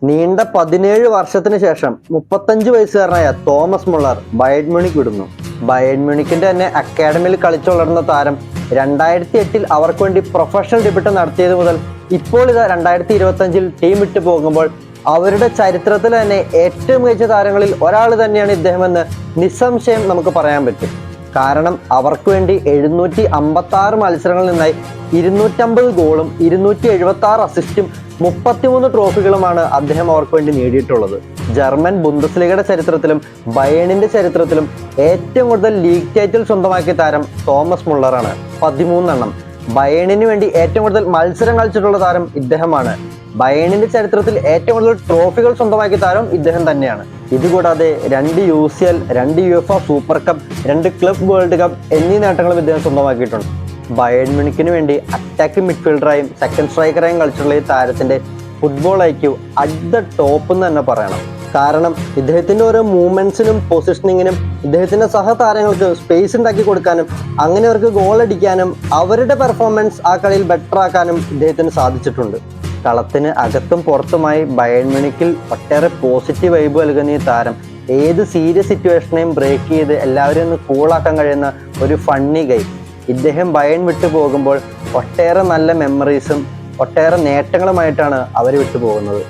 നീണ്ട 17 വർഷത്തിന് ശേഷം 35 വയസ്സുകാരനായ തോമസ് മുള്ളർ ബയേൺ മ്യൂണിക്ക് വിടുന്നു. ബയേൺ മ്യൂണിക്കിന്റെ തന്നെ അക്കാഡമിയിൽ കളിച്ചു വളർന്ന താരം 2008 അവർക്ക് വേണ്ടി പ്രൊഫഷണൽ ഡെബ്യൂട്ട് നടത്തിയത് മുതൽ ഇപ്പോൾ ഇത് 2025 ടീം വിട്ടു പോകുമ്പോൾ അവരുടെ ചരിത്രത്തിൽ തന്നെ ഏറ്റവും മികച്ച താരങ്ങളിൽ ഒരാൾ തന്നെയാണ് ഇദ്ദേഹമെന്ന് നിസ്സംശയം നമുക്ക് പറയാൻ പറ്റും. കാരണം അവർക്ക് വേണ്ടി 756 മത്സരങ്ങളിൽ നിന്നായി 250 ഗോളും 276 അസിസ്റ്റും 33 ട്രോഫികളുമാണ് അദ്ദേഹം അവർക്ക് വേണ്ടി നേടിയിട്ടുള്ളത്. ജർമ്മൻ ബുണ്ടസ്ലീഗയുടെ ചരിത്രത്തിലും ബയേണിന്റെ ചരിത്രത്തിലും ഏറ്റവും കൂടുതൽ ലീഗ് ടൈറ്റിൽ സ്വന്തമാക്കിയ താരം തോമസ് മുള്ളറാണ്, 13 ബയേണിന് വേണ്ടി ഏറ്റവും കൂടുതൽ മത്സരം കളിച്ചിട്ടുള്ള താരം ഇദ്ദേഹമാണ്. ബയേണിന്റെ ചരിത്രത്തിൽ ഏറ്റവും കൂടുതൽ ട്രോഫികൾ സ്വന്തമാക്കിയ താരം ഇദ്ദേഹം തന്നെയാണ്. ഇതുകൂടാതെ 2 UCL, 2 UEFA super cup, 2 club world cup എന്നീ നേട്ടങ്ങളും ഇദ്ദേഹം സ്വന്തമാക്കിയിട്ടുണ്ട്. ബയേൺ മ്യൂണിക്കിന് വേണ്ടി അറ്റാക്കിംഗ് മിഡ്ഫീൽഡറായും സെക്കൻഡ് സ്ട്രൈക്കറായും കളിച്ചിട്ടുള്ള ഈ താരത്തിന്റെ football IQ at the top എന്ന് തന്നെ പറയണം. കാരണം ഇദ്ദേഹത്തിന്റെ ഓരോ മൂവ്മെന്റ്സിനും പൊസിഷനിങ്ങിനും ഇദ്ദേഹത്തിന്റെ സഹതാരങ്ങൾക്ക് സ്പേസ് ഉണ്ടാക്കി കൊടുക്കാനും അങ്ങനെ അവർക്ക് ഗോൾ അടിക്കാനും അവരുടെ പെർഫോമൻസ് ആ കളിയിൽ ബെറ്റർ ആക്കാനും ഇദ്ദേഹത്തിന് സാധിച്ചിട്ടുണ്ട്. കളത്തിന് അകത്തും പുറത്തുമായി ബയേൺ മ്യൂണിക്കിൽ ഒട്ടേറെ പോസിറ്റീവ് വൈബ് നൽകുന്ന ഈ താരം ഏത് സീരിയസ് സിറ്റുവേഷനെയും ബ്രേക്ക് ചെയ്ത് എല്ലാവരെയും ഒന്ന് കൂളാക്കാൻ കഴിയുന്ന ഒരു ഫണ്ണി ഗൈ. ഇദ്ദേഹം ബയേൺ വിട്ടു പോകുമ്പോൾ ഒട്ടേറെ നല്ല മെമ്മറീസും ഒട്ടേറെ നേട്ടങ്ങളുമായിട്ടാണ് അവർ വിട്ടു പോകുന്നത്.